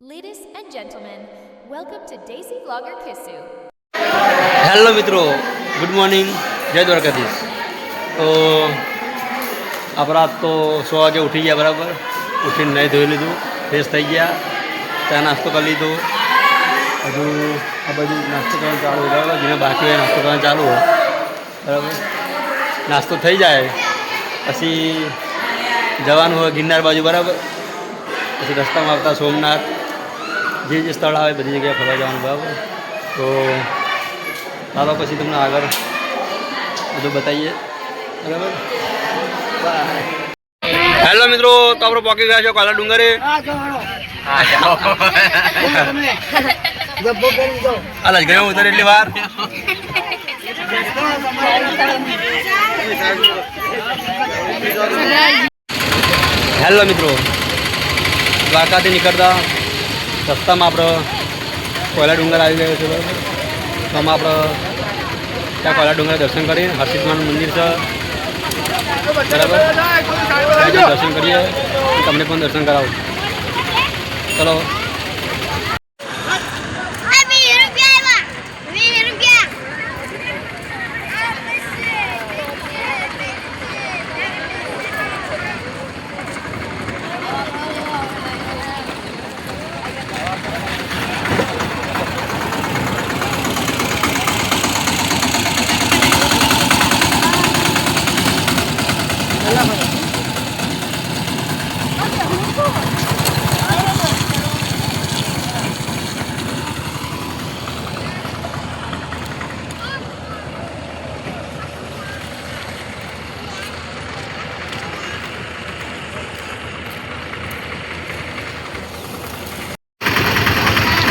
Ladies and gentlemen, welcome to Daisy Vlogger Kisu. Hello મિત્રો, good morning, જય દ્વારકાધીશ. તો આપણા તો 100 વાગે ઉઠી ગયા બરાબર. ઉઠીને નહીં ધોઈ લીધું, ફ્રેશ થઈ ગયા, ત્યાં નાસ્તો કરી લીધો. હજુ આ બાજુ નાસ્તો કરવાનું ચાલુ હોય બરાબર. જેને બાકી હોય નાસ્તો કરવાનું ચાલુ હોય બરાબર. નાસ્તો થઈ જાય પછી જવાનું હોય ગિરનાર બાજુ બરાબર. પછી રસ્તામાં આવતા સોમનાથ જે સ્થળ આવે બધી જગ્યાએ ફરવા જવાનું બરાબર. તો ચાલો પછી તમને આગળ બધું બતાવીએ બરાબર. હેલો મિત્રો, તો આપણે પહોંચી ગયા છો કાલા ડુંગરે. આ લજગરે ઉતરે એટલી વાર. હેલો મિત્રો, દ્વારકાથી નીકળતા રસ્તામાં આપણે કોયલા ડુંગર આવી ગયો છે બરાબર. તો આમાં આપણે ત્યાં કોયલા ડુંગર દર્શન કરીએ. હર્ષિતમાનું મંદિર છે બરાબર. દર્શન કરીએ, તમને પણ દર્શન કરાવું. ચલો.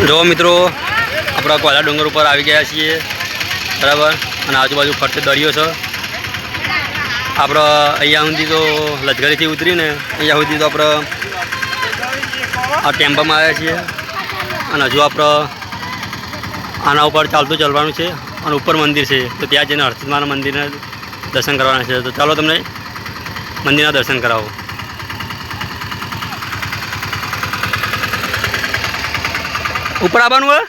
જો મિત્રો, આપણા કોયલા ડુંગર ઉપર આવી ગયા છીએ બરાબર. અને આજુબાજુ ફરતે દરિયો છે. આપણે અહીંયા સુધી તો લજગરીથી ઉતરીને અહીંયા સુધી તો આપણે આ ટેમ્પામાં આવ્યા છીએ. અને હજુ આપણે આના ઉપર ચાલતું ચાલવાનું છે. અને ઉપર મંદિર છે, તો ત્યાં જઈને હર્ષિતમાના મંદિરના દર્શન કરવાના છે. તો ચાલો તમને મંદિરના દર્શન કરાવો. ઉપર આવવાનું હોય?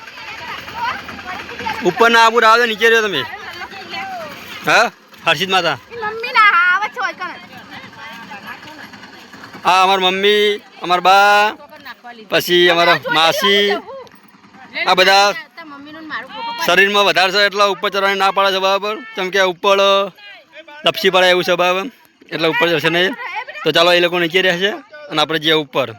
ઉપર ના આવું રાવ, નીચે રહ્યો તમે. હા, હર્ષિત માતા. હા, અમારા મમ્મી, અમારા બા, પછી અમારા માસી, આ બધા શરીરમાં વધારે છે એટલે ઉપર ચડવાની ના પાડે છે બરાબર. કેમ કે ઉપર લપસી પડે એવું છે બરાબર, એટલે ઉપર જશે નહીં. તો ચાલો, એ લોકો નીચે રહેશે અને આપણે જઈએ ઉપર.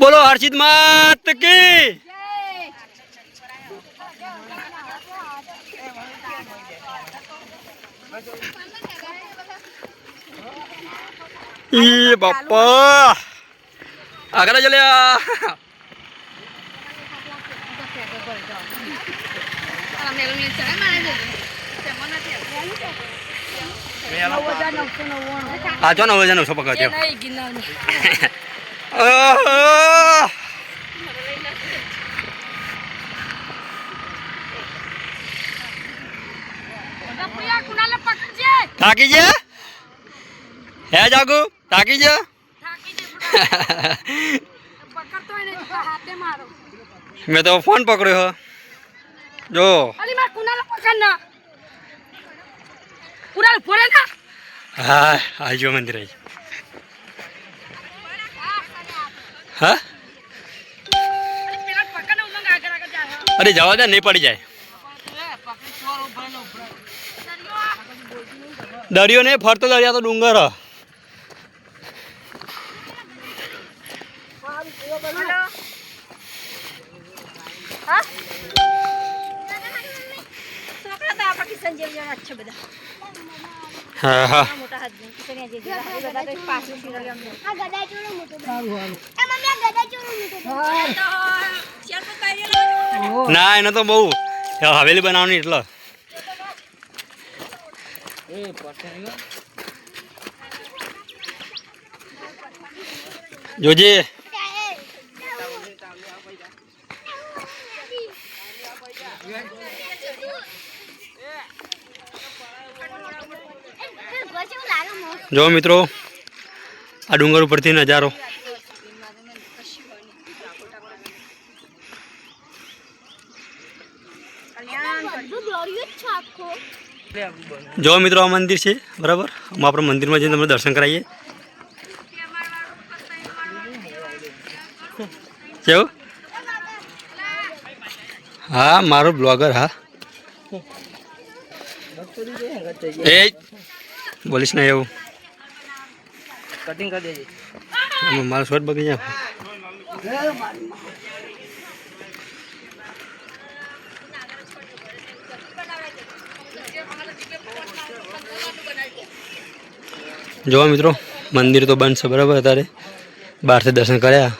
બોલો હર્ષિત માત કી. ઈ બાપા આગળ ચલ્યા. આ જો 9,900 પકડ્યો. થાકી છે હે જાગુ? થાકી છે? મેં તો ફોન પકડ્યો જો. હા, આવજો મંદિર. હા, અરે જવા દે, નહીં પડી જાય. દરિયો નહીં ફરતો, દરિયા તો ડુંગર. હા હા, ના એને તો બહુ હવેલી બનાવવાની એટલે. જોજે. જો મિત્રો આ ડુંગર ઉપરથી નજારો જો મિત્રો આ મંદિર છે બરાબર. અમે આપણે મંદિરમાં જઈને તમને દર્શન કરાવીએ. કેવું? હા મારો બ્લોગર. હા એ બોલીશ ને એવું કટિંગ કરી દેજે. મારો શોર્ટ બગી જાય. જો મિત્રો મંદિર તો બંધ છે બરાબર. અત્યારે બહારથી દર્શન કર્યા.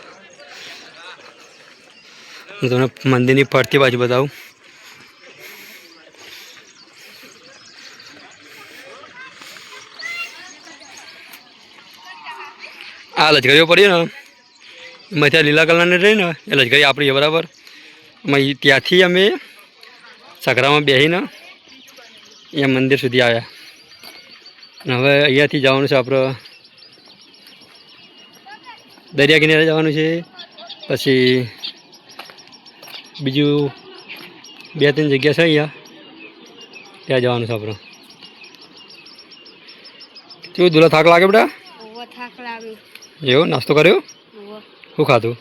હું તમને મંદિરની ફરતી બાજુ બતાવું. આ લશ્કરીઓ પડી ને એમાં લીલા કલરની રહી ને એ લશ્કરી આપણી બરાબર. ત્યાંથી અમે સકરામાં બેસીને અહીંયા મંદિર સુધી આવ્યા. અને હવે અહીંયાથી જવાનું છે આપણે દરિયા કિનારે જવાનું છે. પછી બીજું 2-3 જગ્યા છે અહીંયા ત્યાં જવાનું છે આપણે. કેવું દુલા થાક લાગે બેટા? થાક લાગે. એવું નાસ્તો કર્યો? શું ખાધું?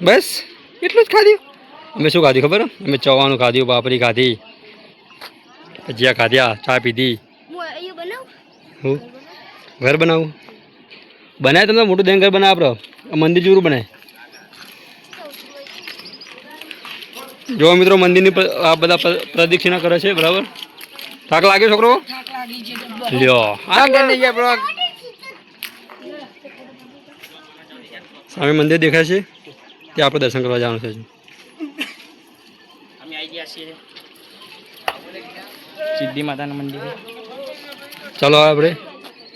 બસ એટલું જ ખાધું? અમે શું ખાધું ખબર? અમે ચવાનું ખાધું, પાપડી ખાધી, ભજીયા ખાધ્યા, ચા પીધી. હું ઘર બનાવું? બનાય તમને મોટું દહીં ઘર બનાવે. આપણે મંદિર જેવું બનાય. જો મિત્રો મંદિરની આ બધા પ્રદક્ષિણા કરે છે બરાબર. થાક લાગ્યો છોકરો? લ્યો સામે મંદિર દેખાય છે ત્યાં આપણે દર્શન કરવા જવાનું છે. અમે આવી ગયા છીએ સિદ્ધિ માતાના મંદિરે. ચાલો આપણે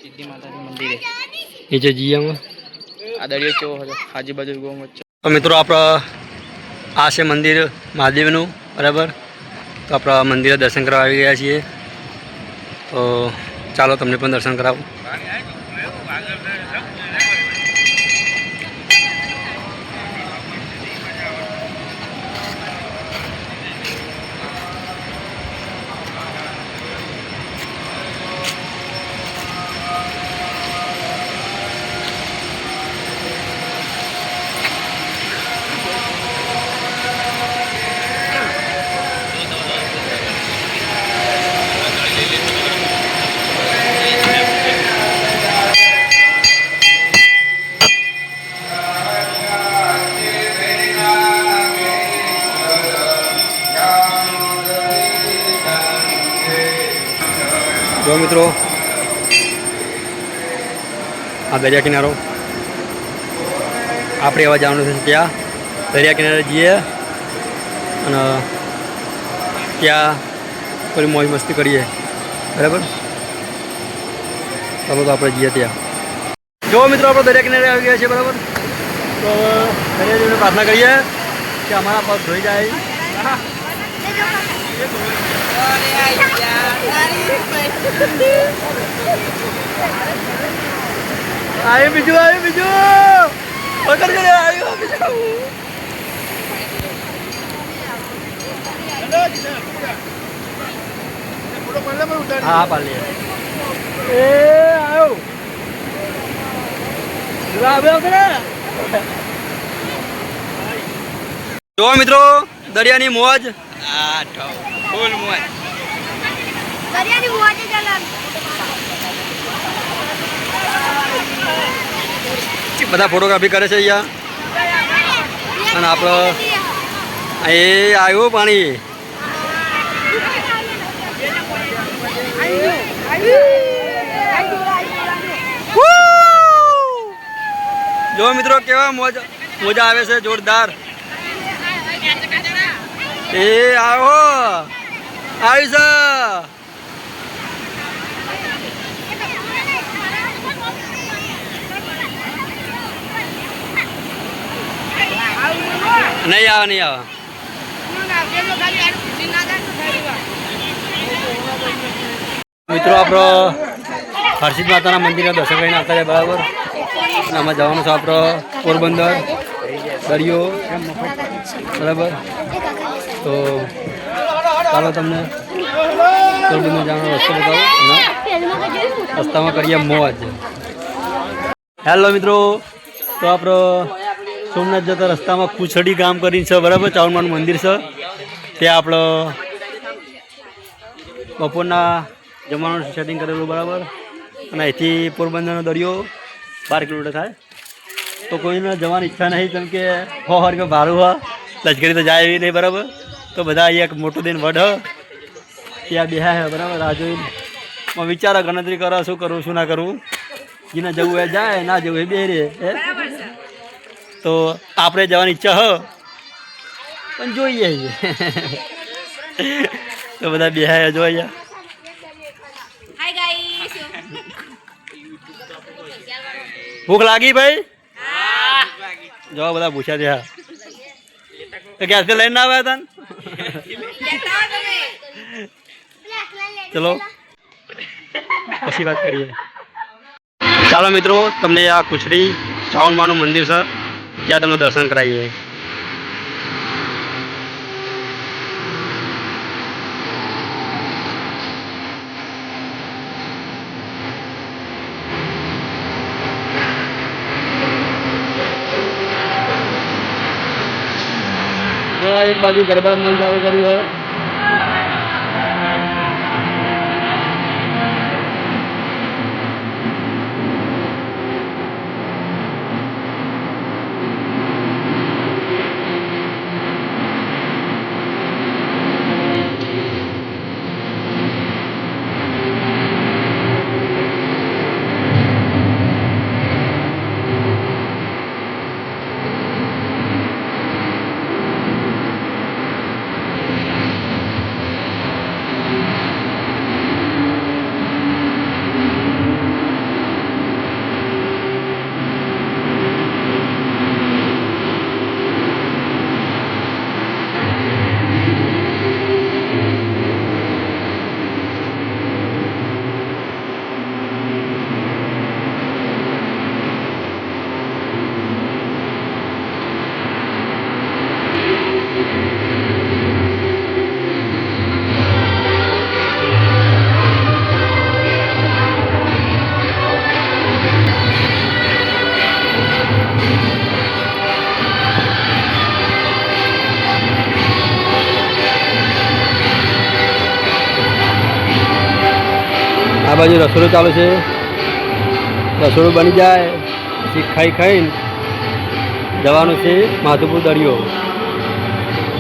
સિદ્ધિ માતાના મંદિરે નીચે જઈએ. અમે આ દરિયો કેવો હતો આજુબાજુ ગોમ વચ્ચે. તો મિત્રો આપણા આ છે મંદિર મહાદેવનું બરાબર. તો આપણા મંદિરે દર્શન કરવા આવી ગયા છીએ. તો ચાલો તમને પણ દર્શન કરાવું. જો મિત્રો આ દરિયા કિનારો આપણે એવા જવાનું છે. ત્યાં દરિયા કિનારે જઈએ અને ત્યાં થોડી મોજ મસ્તી કરીએ બરાબર. ચાલો તો આપણે જઈએ ત્યાં. જો મિત્રો આપણે દરિયા કિનારે આવી ગયા છીએ બરાબર. તો દરિયાજીને પ્રાર્થના કરીએ કે અમારા પગ ધોઈ જાય. આવ્યું બીજું પકડ કરે આવ્યું બીજું. હા પાલી એ આવ્યો. જો મિત્રો દરિયાની મોજ. ફૂલ મોજ. દરિયાની મોજ ચાલે. બધા ફોટોગ્રાફી કરે છે અહીંયા. અને આપણો એ આવ્યું પાણી. જો મિત્રો કેવા મોજા આવે છે જોરદાર. એ આવો આવી છે. નહીં આવે. મિત્રો આપણો હર્ષિત માતાના મંદિરના દર્શન કરીને આવતા રહ્યા બરાબર. અને આમાં જવાનું છે આપણો પોરબંદર દરિયો બરાબર. તો ચાલો તમને પોરબંદર જવાનો રસ્તો બતાવો અને રસ્તામાં કરીએ મોજ. હેલો મિત્રો, તો આપણો સોમનાથ જતા રસ્તામાં કુછડી ગામ કરીને છે બરાબર. ચાવણમાનું મંદિર છે ત્યાં આપણો બપોરના જમવાનું સેટિંગ કરેલું બરાબર. અને અહીંથી પોરબંદરનો દરિયો 12 કિલોમીટર થાય. તો કોઈને જવાની ઈચ્છા નહીં કેમ કે 100 રૂપિયા ભાડું હોય, લશ્કરી તો જાય એવી નહીં બરાબર. તો બધા અહીંયા એક મોટું દિન વઢ ત્યાં બેહ્યા છે બરાબર. આ જોઈને વિચારો ગણતરી કરો શું કરવું શું ના કરવું. જેને જવું એ જાય, ના જવું એ બે રે. તો આપણે જવાની ઈચ્છા હ પણ જોઈએ તો બધા બેહાય જો અહીંયા. ભૂખ લાગી ભાઈ? જો બધા પૂછ્યા ત્યાં તો ક્યાંથી લઈને ના આવ્યા હતા. ચલો પછી વાત કરીએ. ચાલો મિત્રો, તમને આ કુછડી ચાવણમાનું મંદિર છે ત્યાં તમને દર્શન કરાવીએ. એક બાજુ ગરબા મંચ ચાલુ કર્યું હોય. આ બાજુ રસોડું ચાલુ છે. રસોડું બની જાય પછી ખાઈને જવાનું છે માધુપુર દરિયો.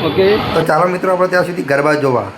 ઓકે, તો ચાલો મિત્રો આપણે ત્યાં સુધી ગરબા જોવા.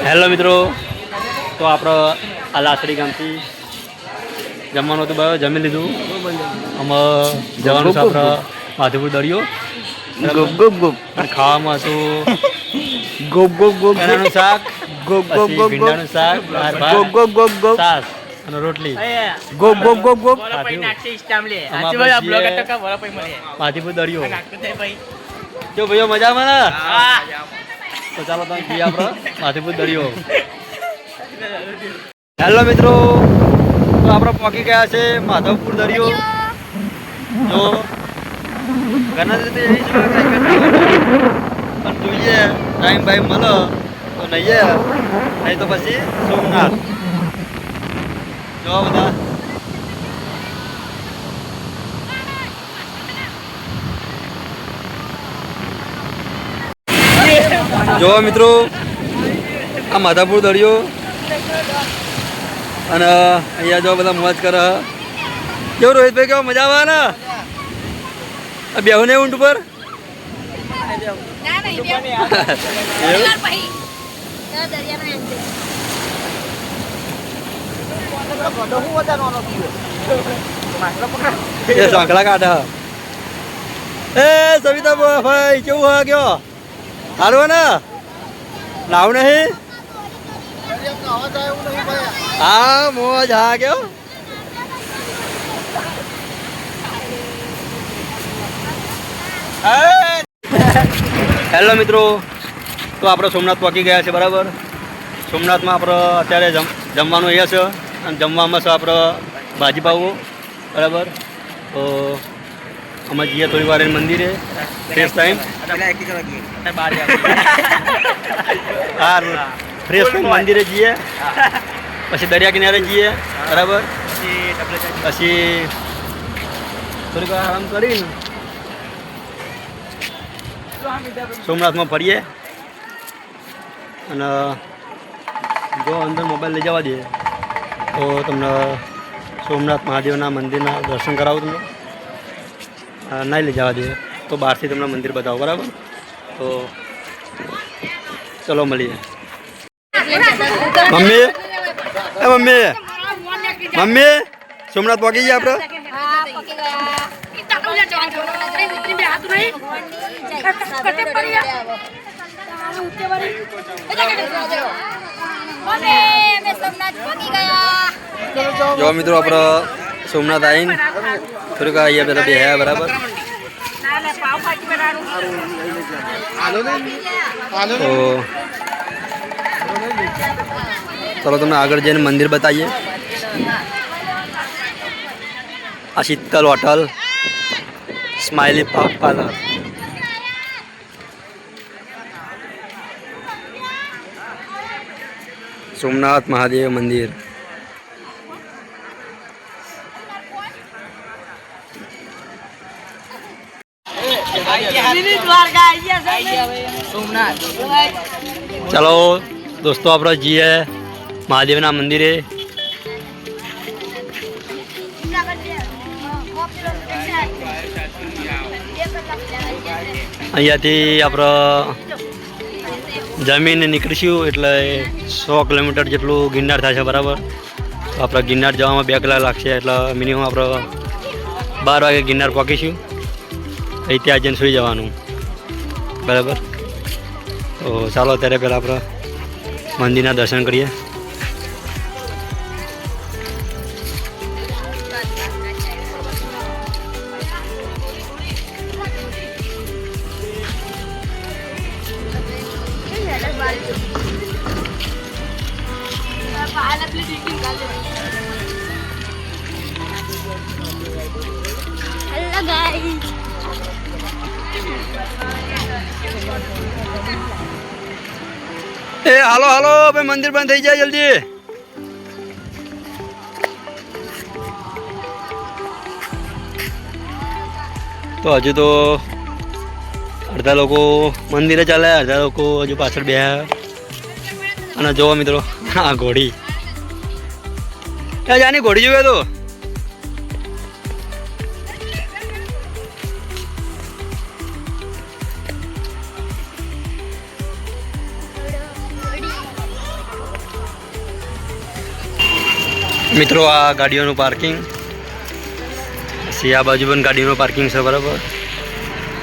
હેલો મિત્રો, તો આપણો આ લાસડી ગામથી જમવાનું હતું બરાબર. જમી લીધું. આમાં જવાનું છે આપણે માધુપુર દરિયો. ગુપ ગુપ ગુપ. અને ખાવામાં હતું ગુપ ગુપ ગુપ. ચણાનું શાક, ગુપ ગુપ ગુપ. ભીંડાનું શાક, ગુપ ગુપ ગુપ ગુપ. છાશ અને રોટલી. ગુપ ગુપ ગુપ ગુપ. માધુપુર દરિયો. જો ભાઈઓ મજામાં ને? તો ચાલો તમે જઈએ આપણે માથેપુર દરિયો. હેલો મિત્રો, તો આપણે પહોંચી ગયા છે માધવપુર દરિયો. જો ઘણા રીતે એવી છે પણ જોઈએ ટાઈમ બાઈમ મળે તો નહીં તો પછી સોમનાથ. જો બધા જો મિત્રો આ માધાપુર દરિયો અને અહીંયા જો બધા મોજ કરે. કેવું રોહિતભાઈ, કેવો મજા આવે ને બેહુ ને ઊંટ ઉપર? એ સાંકળા કાઢા. એ સવિતા ભાઈ કેવું હા કયો સારું ને નાવ નહીં? હા મોજ. હા કયો હેલો મિત્રો, તો આપણે સોમનાથ પહોંચી ગયા છે બરાબર. સોમનાથમાં આપણે અત્યારે જમવાનું અહીંયા છે અને જમવામાં છે આપણે ભાજી પાવું બરાબર. તો અમે જઈએ થોડી વાર મંદિરે ફ્રેશ ટાઈમ. હા ફ્રેશ ટાઈમ મંદિરે જઈએ, પછી દરિયા કિનારે જઈએ બરાબર. પછી થોડીક વાર આરામ કરીને સોમનાથમાં ફરીએ. અને જો અંદર મોબાઈલ લઈ જવા દઈએ તો તમને સોમનાથ મહાદેવના મંદિરના દર્શન કરાવું. તમને નહીં લઈ જવા દઈએ તો બહારથી તમને મંદિર બતાવો બરાબર. તો ચલો મળીએ. મમ્મી મમ્મી સોમનાથ પહોંચી ગયા આપણે. જો મિત્રો આપણે સોમનાથ આવીને થોડીક અહીંયા બધા બેહ્યા બરાબર. તો ચલો તમને આગળ જઈને મંદિર બતાવીએ. આ Sheetal hotel, smiley parlour. Somnath Mahadev મંદિર. ચાલો દોસ્તો આપણે જઈએ મહાદેવના મંદિરે. અહીંયાથી આપણે જમીને નીકળીશું એટલે 100 કિલોમીટર જેટલું ગિરનાર થાય છે બરાબર. તો આપણે ગિરનાર જવામાં 2 કલાક લાગશે એટલે મિનિમમ આપણે 12 વાગે ગિરનાર પહોંચીશું. અહીં ત્યાં જઈને સુઈ જવાનું બરાબર. તો ચાલો અત્યારે પહેલાં આપણે મંદિરના દર્શન કરીએ. Hello guys. એ હાલો હાલો ભાઈ, મંદિર બંધ થઈ જાય જલ્દી. તો હજુ તો અડધા લોકો મંદિરે ચાલે, અડધા લોકો હજુ પાછળ બેહ્યા. અને જોવો મિત્રો આ ઘોડી, આની ઘોડી જોવે તો મિત્રો આ ગાડીઓનું પાર્કિંગ. પછી આ બાજુ પણ ગાડીઓનું પાર્કિંગ છે બરાબર.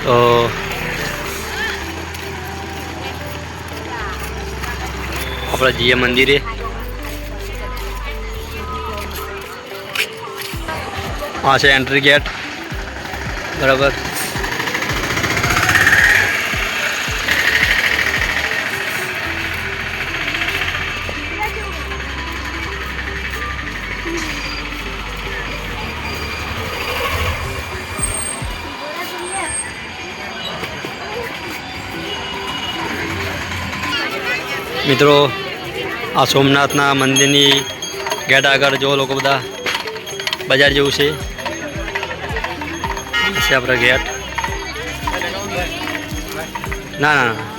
તો આપણે જઈએ મંદિરે. આ છે એન્ટ્રી ગેટ બરાબર. મિત્રો આ સોમનાથના મંદિરની ગેટ આગળ જો લોકો બધા બજાર જેવું છે આપણે ગેટ ના ના ના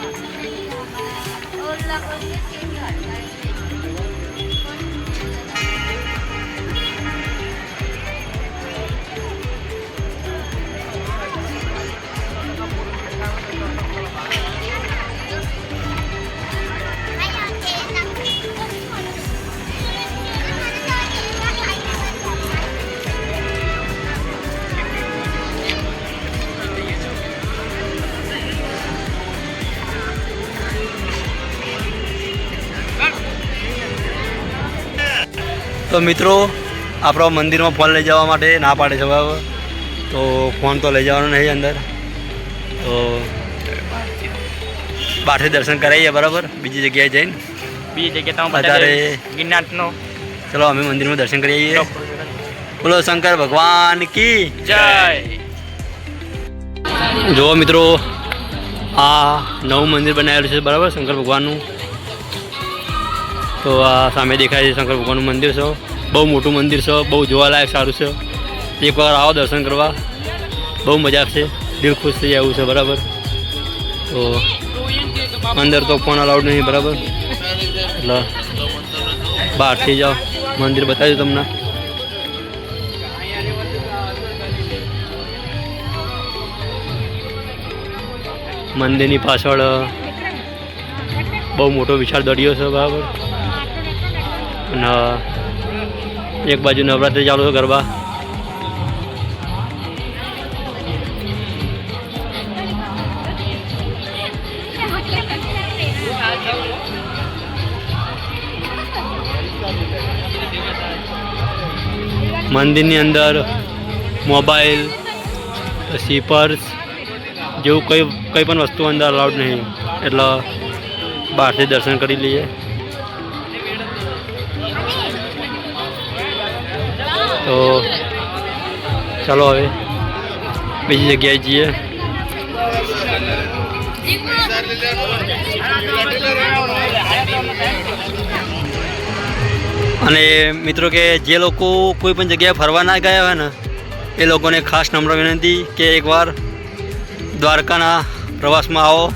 તો મિત્રો આપણો મંદિરમાં ફોન લઈ જવા માટે ના પાડે છે બરાબર તો ફોન તો લઈ જવાનો નહીં અંદર તો બહારથી દર્શન કરાવીએ બરાબર બીજી જગ્યાએ જઈને બીજી જગ્યાએ અત્યારે ગિરનારનો ચલો અમે મંદિરમાં દર્શન કરીએ બોલો શંકર ભગવાન કી જય. જુઓ મિત્રો આ નવું મંદિર બનાવેલું છે બરાબર શંકર ભગવાનનું તો આ સામે દેખાય છે શંકર ભગવાનનું મંદિર છે બહુ મોટું મંદિર છે બહુ જોવાલાયક સારું છે એકવાર આવો દર્શન કરવા બહુ મજા આવશે દિલ ખુશ થઈ જાય એવું છે બરાબર તો અંદર તો ફોન અલાઉડ નહીં બરાબર એટલે બહારથી જાઓ મંદિર બતાવ્યું તમને મંદિરની પાછળ બહુ મોટો વિશાળ દરિયો છે બરાબર અને એક બાજુ નવરાત્રિ ચાલુ છે ગરબા મંદિરની અંદર મોબાઈલ પછી પર્સ જેવું કંઈ પણ વસ્તુ અંદર અલાઉડ નહીં એટલે બહારથી દર્શન કરી લઈએ તો ચાલો હવે બીજી જગ્યાએ જઈએ અને મિત્રો કે જે લોકો કોઈ પણ જગ્યાએ ફરવા ના ગયા હોય ને એ લોકોને ખાસ નમ્ર વિનંતી કે એકવાર દ્વારકાના પ્રવાસમાં આવો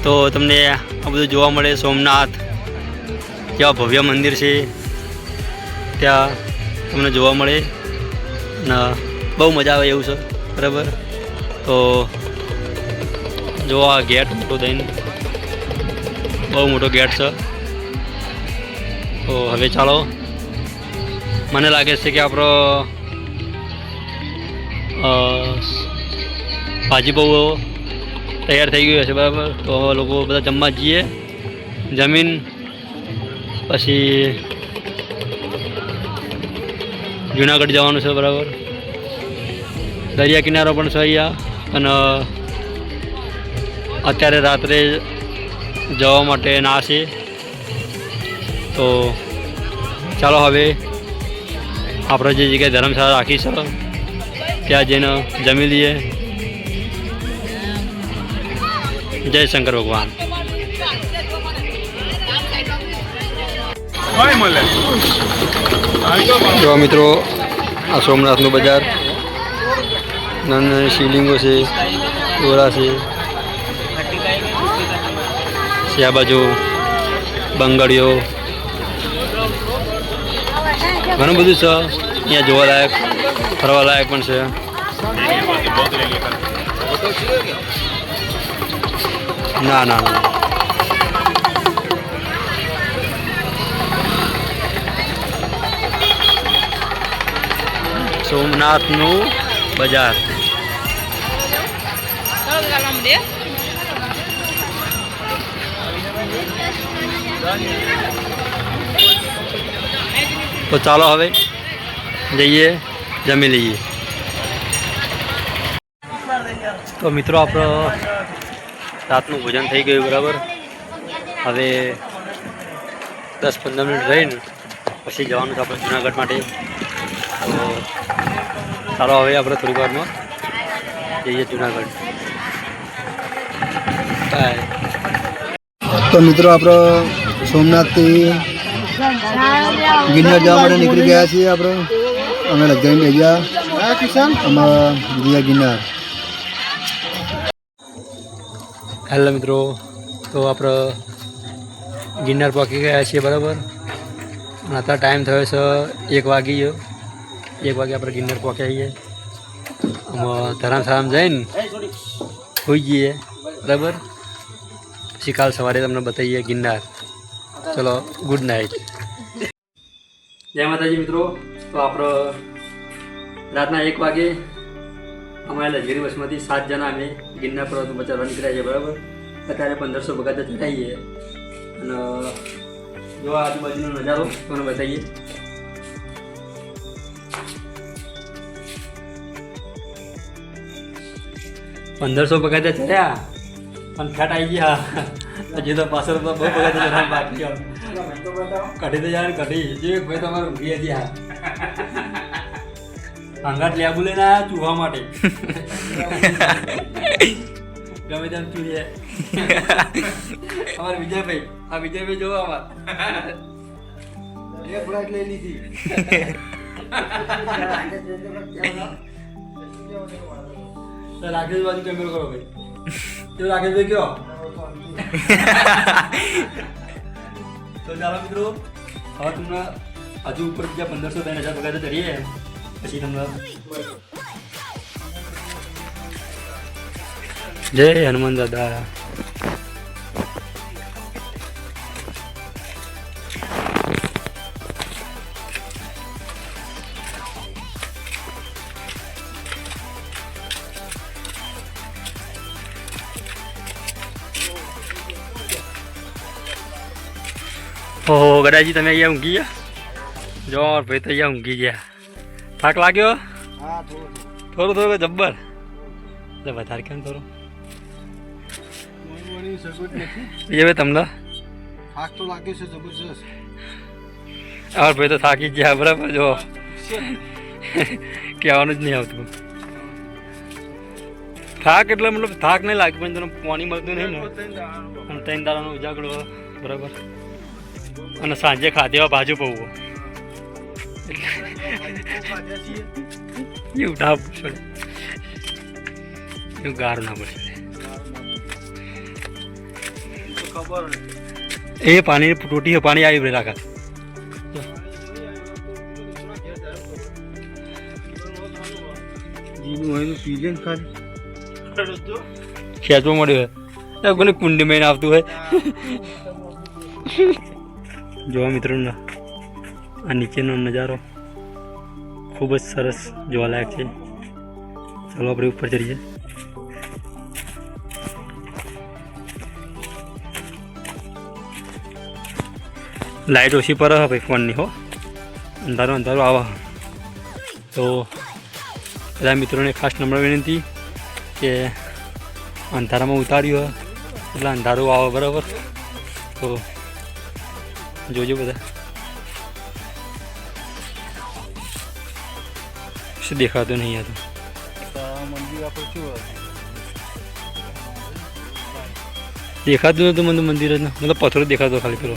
તો તમને આ બધું જોવા મળે સોમનાથ જેવા ભવ્ય મંદિર છે ત્યાં તમને જોવા મળે ને બહુ મજા આવે એવું છે બરાબર તો જો આ ગેટ મોટો થઈને બહુ મોટો ગેટ છે તો હવે ચાલો મને લાગે છે કે આપણો ભાજી બહુ તૈયાર થઈ ગયું હશે બરાબર તો લોકો બધા જમવા જઈએ જમીન પછી જુનાગઢ જવાનું છે બરાબર દરિયા કિનારો પણ છે અહીંયા અને અત્યારે રાત્રે જવા માટે ના છે તો ચાલો હવે આપણે જે જગ્યાએ ધર્મશાળા રાખી છે ત્યાં જઈને જમી લઈએ જય શંકર ભગવાન જો મિત્રો આ સોમનાથનું બજાર નાની નાની શિવલિંગો છે દોરા છે આ બાજુ બંગડીઓ ઘણું બધું છે અહીંયા જોવાલાયક ફરવાલાયક પણ છે ના ના ના સોમનાથનું બજાર તો ચાલો હવે જઈએ જમી લઈએ તો મિત્રો આપણો રાતનું ભોજન થઈ ગયું બરાબર હવે 10-15 મિનિટ રહીને પછી જવાનું છે આપણે જુનાગઢ માટે તો ચાલો હવે આપણે થોડી વારમાં જઈએ જુનાગઢ બાય તો મિત્રો આપણે સોમનાથથી ગિરનાર જવા માટે નીકળી ગયા છીએ. આપણે અમે લગ્ન ગયા અમે ગયા ગિરનાર. હેલો મિત્રો, તો આપણે ગિરનાર પહોંચી ગયા છીએ બરાબર. અને અત્યારે ટાઈમ થયો છે 1 વાગી ગયો. 1 વાગે આપણે ગિરનાર પહોંચ્યા છીએ. અમે ધરમશાળામાં જઈને હોઈ જઈએ બરાબર. પછી કાલ સવારે તમને બતાવીએ ગિરનાર. ચલો, ગુડ નાઇટ. જય માતાજી મિત્રો. તો આપણે રાતના 1 વાગે અમારા લક્ઝરી બસમાંથી 7 જણા અમે ગિરનાર પર્વત ઉપર ચડવા નીકળ્યા છીએ બરાબર. અત્યારે 1500 પગથિયા ચઢાઈએ અને જો આજુબાજુનો નજારો તમને બતાવીએ. પંદરસો પગથિયા ચડ્યા પણ ફેટ આવી ગયા. હજી તો પાછળ તો બહુ પગથિયા ચડવા બાકી કઢી તો જાય કઢી જે ભાઈ તમારે ઊંઘી હતી. હા, અંગાટ લેબુ લઈને આવ્યા ચૂહવા માટે. ગમે તેમ ચૂહીએ. અમારે વિજયભાઈ, આ વિજયભાઈ જોવો અમાર લઈ લીધી. રાકેશ બાજુ કેમેરો કરો ભાઈ. તો રાકેશભાઈ કયો. તો ચાલો મિત્રો, હવે તમને હજુ ઉપર બીજા 1500-2000 પગાર કરીએ પછી તમને જય હનુમાન દાદા. ઓહો ગડાજી, તમે અહીંયા ઊંઘી ગયા? જો ભાઈ તો અહીંયા ઊંઘી ગયા. થાક લાગ્યો? થોડું થોડું જબ્બર. વધારે કેમ થોડું એ ભાઈ તમને થાક તો લાગે છે જબરજસ્ત. હા ભાઈ તો થાકી ગયા બરાબર. જો કહેવાનું જ નહીં આવતું. થાક એટલે મતલબ થાક નહીં લાગે પણ તને પાણી મળતું નહીં ને. અને 3 દાડાનો ઉજાગરો બરાબર. અને સાંજે ખાધેવા બાજુ પવું એવું ના પડે, એવું ગારું ના પડે. એ પાણી ટોટી પાણી આવી પડે રાખા. ખેંચવા મળ્યું હોય કોને કુંડીમાં આવતું હોય. જોવા મિત્રો, આ નીચેનો નજારો ખૂબ જ સરસ જોવાલાયક છે. ચાલો આપણે ઉપર ચડીએ. લાઇટ ઓછી પર ભાઈ ફોનની હો. અંધારો અંધારો આવા. તો બધા મિત્રોને ખાસ નમ્ર વિનંતી કે અંધારામાં ઉતાર્યું હોય એટલે અંધારું આવે બરાબર. તો જોજો બધા. શું દેખાતું નહીં આ તો. દેખાતું નતું મને મંદિર જ. મતલબ પથ્થરો દેખાતો ખાલી પેલો.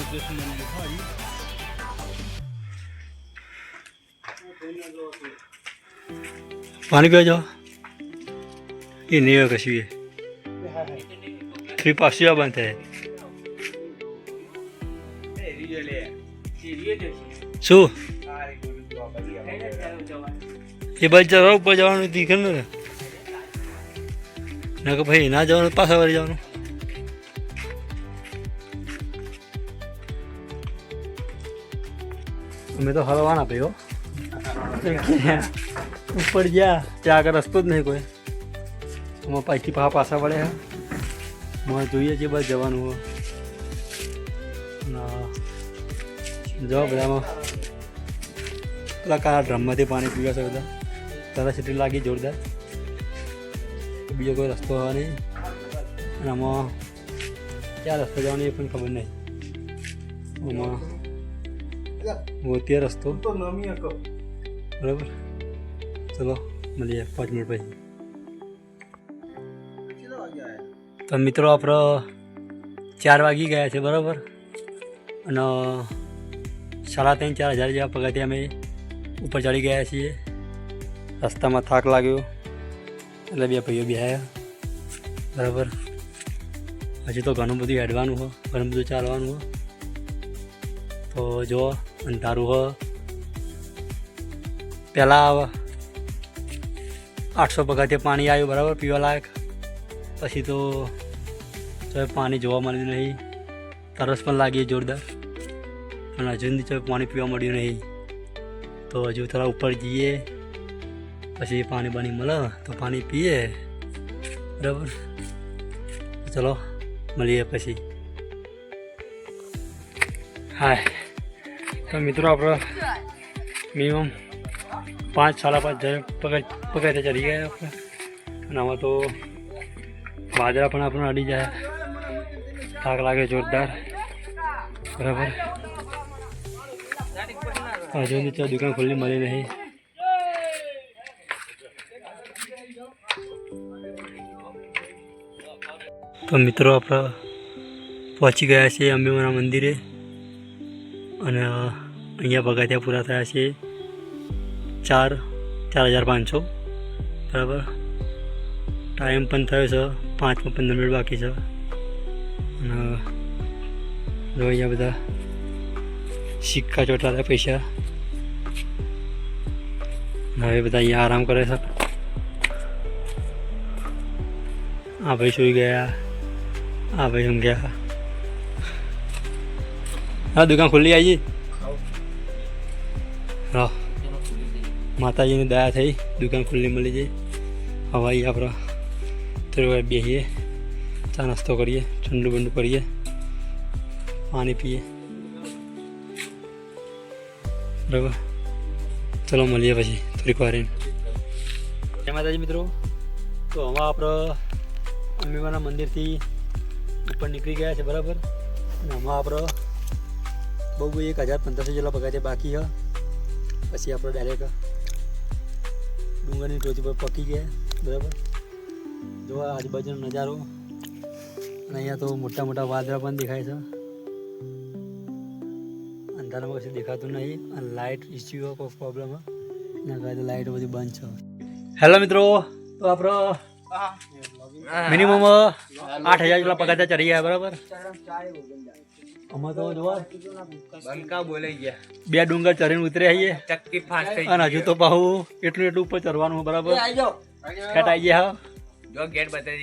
પાણી પીવા જાઓ એ નહીં હોય કશું. એ 3 પાસી આ બંધ થાય. શું એ બાજુ જવા ઉપર જવાનું દીકર ને ના કે ભાઈ ના જવાનું પાછા વાળી જવાનું. અમે તો હલવાના ભાઈ હો. ઉપર ગયા ત્યાં આગળ રસ્તો જ નહીં કોઈ. અમે પાછી પાછા વળે હા. મને જોઈએ છે બસ જવાનું હોય. જાઓ બધામાં પેલા કાળા ડ્રમમાંથી પાણી પીવા છે બધા. તારા સીટી લાગી જોરદાર. બીજો કોઈ રસ્તો હોય નહીં. અને આમાં ક્યાં રસ્તો જવાનો એ પણ ખબર નહીં. આમાં મોતિયા રસ્તો બરાબર. ચલો મળીએ 5 મિનિટ પછી. તો મિત્રો આપણે 4 વાગી ગયા છે બરાબર, અને 3,500-4,000 જેવા પગથિયા અમે ઉપર ચડી ગયા છીએ. રસ્તામાં થાક લાગ્યો એટલે 2 ભાઈઓ બેહાયા બરાબર. હજી તો ઘણું બધું હેડવાનું હોય, ઘણું બધું ચાલવાનું હોય. તો જો અંધારું હોય. પહેલાં 800 પગથિયે પાણી આવ્યું બરાબર પીવા લાયક. પછી તો પાણી જોવા મળ્યું નહીં. તરસ પણ લાગી જોરદાર, પણ હજુ સુધી પાણી પીવા મળ્યું નહીં. તો હજુ થોડા ઉપર જઈએ પછી પાણી મળે તો પાણી પીએ બરાબર. ચલો મળીએ પછી. હા તો મિત્રો આપણે મિનિમમ 5-5.5 પગથિયા ચડી ગયા આપણે. અને આમાં તો વાદળા પણ આપણને અડી જાય, થાક લાગે જોરદાર બરાબર. હજુ સુધી દુકાન ખુલ્લી મળી નહીં. તો મિત્રો આપણે પહોંચી ગયા છીએ અંબેમાના મંદિરે, અને અહીંયા પગથિયા પૂરા થયા છે 4,500 બરાબર. ટાઈમ પણ થયો છે 5-15 મિનિટ બાકી છે. અને જો અહીંયા બધા સિક્કા ચોટાડ્યા પૈસા. હવે બધા અહીંયા આરામ કરે છે. આ ભાઈ સૂઈ ગયા, આ ભાઈ ઊંઘ્યા. હા દુકાન ખુલ્લી આવી. હા માતાજીની દયા થઈ, દુકાન ખુલ્લી મળી જાય. હવાઈ આપણે થોડી બેસીએ, ચા નાસ્તો કરીએ, ઠંડુ બંડુ કરીએ, પાણી પીએ બરાબર. ચલો મળીએ પછી થોડીક વાર. જય માતાજી મિત્રો. તો હવે આપણે અંબેમાના મંદિરથી ઉપર નીકળી ગયા છે બરાબર. અને હમણાં આપણે બહુ 1,500 જેટલા પગથિયા બાકી છે. પછી આપણે ડાયરેક્ટ ડુંગરની ટોચ પર પકી ગયા બરાબર. જો આજુબાજુનો નજારો, અને અહીંયા તો મોટા મોટા વાદળા પણ દેખાય છે. અંધારામાં કશું દેખાતું નહીં, અને લાઇટ ઇસ્યુ કોઈ પ્રોબ્લેમ હોય એના કારણે લાઇટ બધી બંધ છે. હેલો મિત્રો, તો આપણે મિનિમમ 8,000 જેટલા પગથિયા ચડી ગયા બરાબર. આમાં તો જોવા બંકા બોલાઈ ગયા, 2 ડુંગર ચડીને ઉતરે આવીએ, અને હજુ તો પાછું એટલું ઉપર ચડવાનું બરાબર. ખેટ આવી ગયા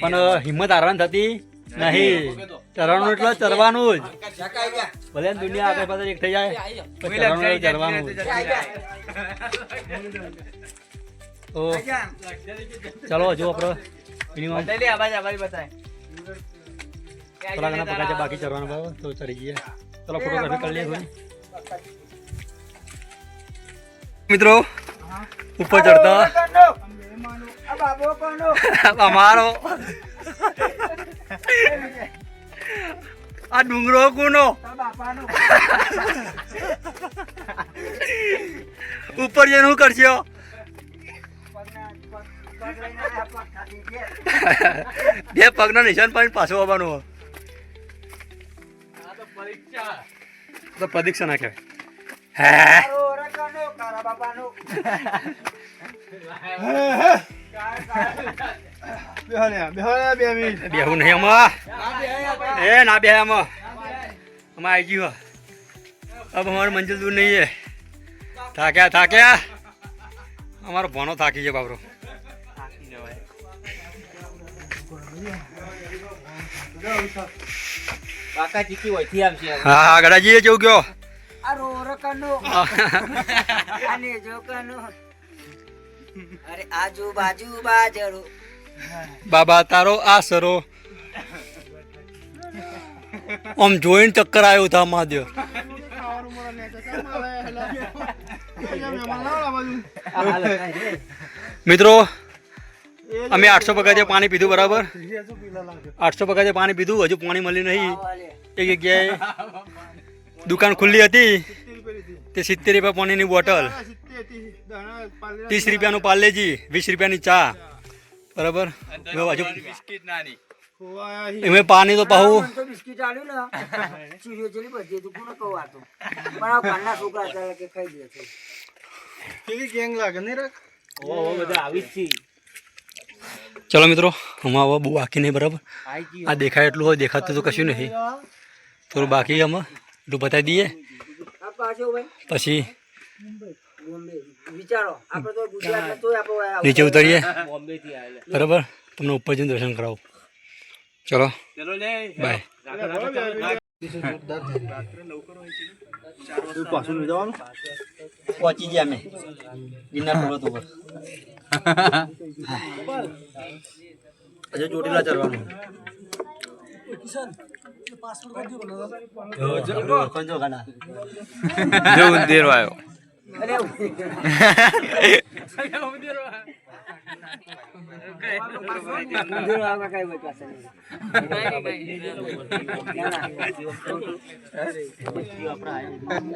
પણ હિંમત હારવાની થતી નહીં. ચરવાનું એટલે ચરવાનું જ, ભલે દુનિયા આગળ પાછળ એક થઈ જાય ચરવાનું. તો ચલો હજુ આપણે મિનિમમ થોડા ઘણા પગથિયા બાકી ચડવાનું બરાબર. તો ચડી ગયા. ચલો ફોટોગ્રાફી કરી લઈએ થોડી. મિત્રો ઉપર ચડતા અમારો આ ડુંગરો કોનો ઉપર જઈને શું કરશો? 2 પગના નિશાન પાડીને પાછું આવવાનું. તો પરીક્ષા ના કહેવાય. બેહું નહીં આમાં, એ ના બે આમાં આવી ગયું. अब हमारे मंजिल दूर नहीं है. થાક્યા અમારો ભણો થાકી છે બાબરો. હા ગડાજી જેવું કયો અરે આજુબાજુ બાજરો બાબા તારો આસરો. આમ જોઈને ચક્કર આવ્યો था મહાદેવ. મિત્રો અમે 800 પગથિયે પાણી પીધું બરાબર. 800 પગથિયે પાણી પીધું, હજુ પાણી મળ્યું નહીં. એક જગ્યાએ દુકાન ખુલ્લી હતી તે 70 રૂપિયા પાણીની બોટલ, 30 રૂપિયાનું પાર્લેજી, 20 રૂપિયાની ચા બરાબર. હજુ એમાં પાણી તો પાહું મને તો બિસ્કિટ આલ્યું ને ચીરીઓ ચીરી બધી તું કોને કહું આ તો પણ આ ઘરના છોકરા ચાલે કે ખાઈ દે છે કેવી ગેંગ લાગે નહીં રાખ ચલો મિત્રો આમાં હવે બહુ બાકી નહીં બરાબર આ દેખાય એટલું હોય દેખાતું તો કશું નહીં થોડું બાકી આમાં એટલું બતાવી દઈએ આ પાછો ભાઈ પછી બોમ્બે વિચારો આપણે તો ગુજરાતમાં તોય આપણે નીચે ઉતરીએ બરાબર તમને ઉપર જઈને દર્શન કરાવું ચલો બાય પાછું લઈ જવાનું પહોંચી ગયા અમે ગિરનાર પર્વત ઉપર હજુ ચોટીલા ચડવાનું જો ઉંદેરો આવ્યો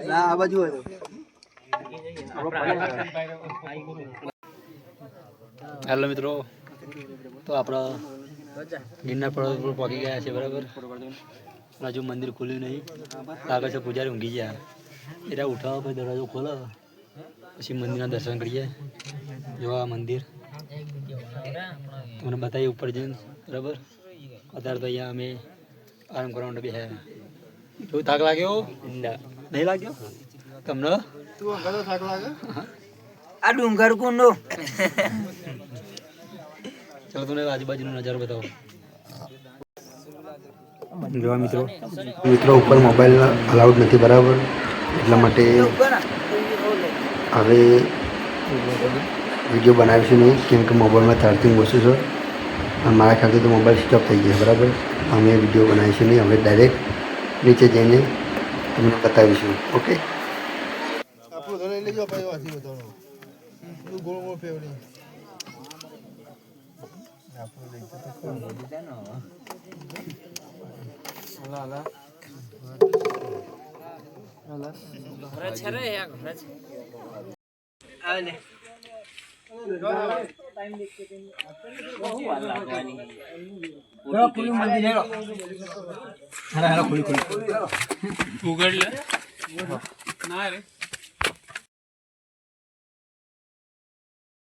આ બાજુ હોય હેલો મિત્રો તો આપણા ગિરનાર પર્વત પર પહોંચી ગયા છે બરાબર હજુ મંદિર ખુલ્યું નહીં લાગે છે પૂજારી ઊંઘી ગયા એટલે ઉઠાવો પછી દરવાજો ખોલો પછી મંદિરના દર્શન કરીએ જો આ મંદિર તમને બતાવીએ ઉપર જઈને બરાબર અત્યારે તો અહીંયા અમે આરામ કરવા માટે બેસ્યા શું થાક લાગ્યો નહીં લાગ્યો તમને તું અંગાતો થાક લાગે આ ડુંગર કુંડો ચલો તમને આજુબાજુનો નજારો બતાવો જોવા મિત્રો ઉપર મોબાઈલ અલાઉડ નથી બરાબર એટલા માટે હવે વિડીયો બનાવીશું નહીં કેમ કે મોબાઈલમાં ચાર્જિંગ ઓછું છે અને મારા ખ્યાલથી તો મોબાઈલ સ્વિચ ઓફ થઈ ગયા બરાબર અમે વિડીયો બનાવીશું નહીં હવે ડાયરેક્ટ નીચે જઈને તમને બતાવીશું ઓકે આપણું ઘરે લઈ જાઓ પછી વાંચી બતાવો તું ગોળ ગોળ ફેવરી આપણું લઈ ઉગડ લે ના રે